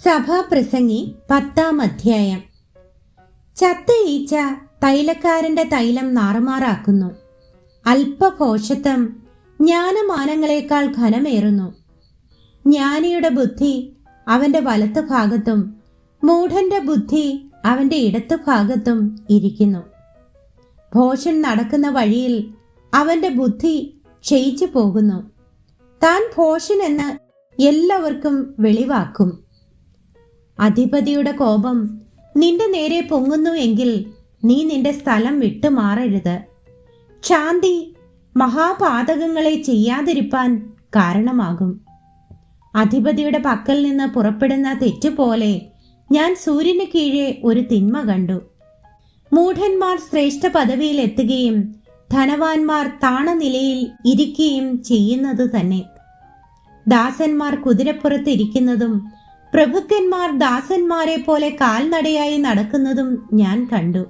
സഭാപ്രസംഗി 10-ാം അധ്യായം. ചത്ത ഈച്ച തൈലക്കാരന്റെ തൈലം നാറുമാറാക്കുന്നു. അല്പഭോഷത്വം ജ്ഞാനമാനങ്ങളെക്കാൾ ഘനമേറുന്നു. ജ്ഞാനിയുടെ ബുദ്ധി അവന്റെ വലത്തു ഭാഗത്തും മൂഢന്റെ ബുദ്ധി അവന്റെ ഇടത്തു ഭാഗത്തും ഇരിക്കുന്നു. ഭോഷൻ നടക്കുന്ന വഴിയിൽ അവന്റെ ബുദ്ധി ക്ഷയിച്ചു പോകുന്നു. താൻ ഭോഷനെന്ന് എല്ലാവർക്കും വെളിവാക്കും. അധിപതിയുടെ കോപം നിന്റെ നേരെ പൊങ്ങുന്നു എങ്കിൽ നീ നിന്റെ സ്ഥലം വിട്ടുമാറരുത്. ശാന്തി മഹാപാതകങ്ങളെ ചെയ്യാതിരിപ്പാൻ കാരണമാകും. അധിപതിയുടെ പക്കൽ നിന്ന് പുറപ്പെടുന്ന തെറ്റുപോലെ ഞാൻ സൂര്യന് കീഴെ ഒരു തിന്മ കണ്ടു. മൂഢന്മാർ ശ്രേഷ്ഠ പദവിയിൽ എത്തുകയും ധനവാന്മാർ താണ നിലയിൽ ഇരിക്കുകയും ചെയ്യുന്നത് തന്നെ. ദാസന്മാർ കുതിരപ്പുറത്ത് ഇരിക്കുന്നതും പ്രഭുക്കന്മാർ ദാസന്മാരെ പോലെ കാൽനടയായി നടക്കുന്നതും ഞാൻ കണ്ടു.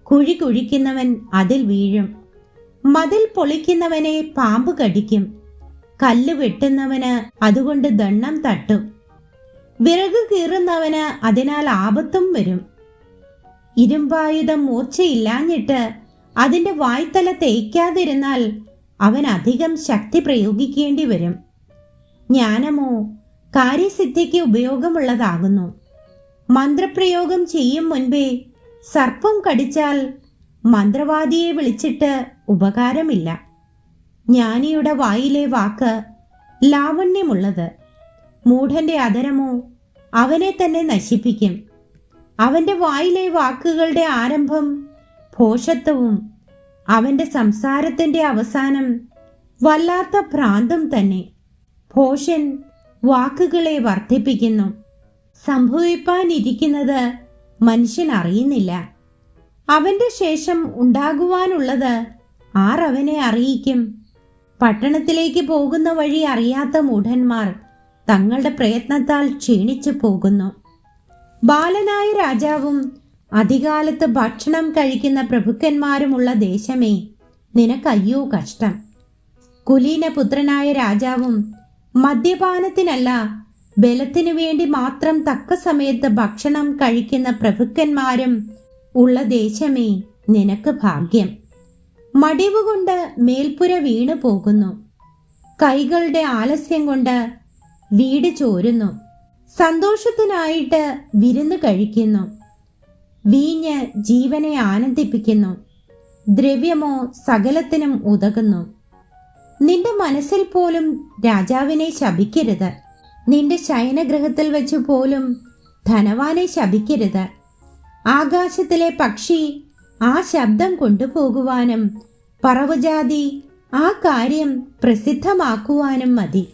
കുഴി കുഴിക്കുന്നവൻ അതിൽ വീഴും. മതിൽ പൊളിക്കുന്നവനെ പാമ്പ് കടിക്കും. കല്ല് വെട്ടുന്നവന് അതുകൊണ്ട് ദണ്ണം തട്ടും. വിറക് കീറുന്നവന് അതിനാൽ ആപത്തും വരും. ഇരുമ്പായുധം മൂർച്ചയില്ലാഞ്ഞിട്ട് അതിന്റെ വായ്ത്തല തേയ്ക്കാതിരുന്നാൽ അവൻ അധികം ശക്തി പ്രയോഗിക്കേണ്ടി വരും. ജ്ഞാനമോ കാര്യസിദ്ധിക്ക് ഉപയോഗമുള്ളതാകുന്നു. മന്ത്രപ്രയോഗം ചെയ്യും മുൻപേ സർപ്പം കടിച്ചാൽ മന്ത്രവാദിയെ വിളിച്ചിട്ട് ഉപകാരമില്ല. ജ്ഞാനിയുടെ വായിലെ വാക്ക് ലാവണ്യമുള്ളത്. മൂഢന്റെ അധരമോ അവനെ തന്നെ നശിപ്പിക്കും. അവന്റെ വായിലെ വാക്കുകളുടെ ആരംഭം ഭോഷത്വവും അവന്റെ സംസാരത്തിന്റെ അവസാനം വല്ലാത്ത ഭ്രാന്തും തന്നെ. ഭോഷൻ വാക്കുകളെ വർദ്ധിപ്പിക്കുന്നു. സംഭവിപ്പാനിരിക്കുന്നത് മനുഷ്യൻ അറിയുന്നില്ല. അവന്റെ ശേഷം ഉണ്ടാകുവാനുള്ളത് ആർ അവനെ അറിയിക്കും? പട്ടണത്തിലേക്ക് പോകുന്ന വഴി അറിയാത്ത മൂഢന്മാർ തങ്ങളുടെ പ്രയത്നത്താൽ ക്ഷീണിച്ചു പോകുന്നു. ബാലനായ രാജാവും അധികാലത്ത് ഭക്ഷണം കഴിക്കുന്ന പ്രഭുക്കന്മാരുമുള്ള ദേശമേ, നിനക്കയ്യോ കഷ്ടം. കുലീനപുത്രനായ രാജാവും മദ്യപാനത്തിനല്ല ബലത്തിനു വേണ്ടി മാത്രം തക്ക സമയത്ത് ഭക്ഷണം കഴിക്കുന്ന പ്രഭുക്കന്മാരും ഉള്ള ദേശമേ, നിനക്ക് ഭാഗ്യം. മടിവുകൊണ്ട് മേൽപ്പുര വീണു പോകുന്നു. കൈകളുടെ ആലസ്യം കൊണ്ട് വീട് ചോരുന്നു. സന്തോഷത്തിനായിട്ട് വിരുന്ന് കഴിക്കുന്നു. വീഞ്ഞ് ജീവനെ ആനന്ദിപ്പിക്കുന്നു. ദ്രവ്യമോ സകലത്തിനും ഉതകുന്നു. നിന്റെ മനസ്സിൽ പോലും രാജാവിനെ ശപിക്കരുത്. നിന്റെ ശയനഗൃഹത്തിൽ വെച്ചു പോലും ധനവാനെ ശപിക്കരുത്. ആകാശത്തിലെ പക്ഷി ആ ശബ്ദം കൊണ്ടുപോകുവാനും പറവജാതി ആ കാര്യം പ്രസിദ്ധമാക്കുവാനും മതി.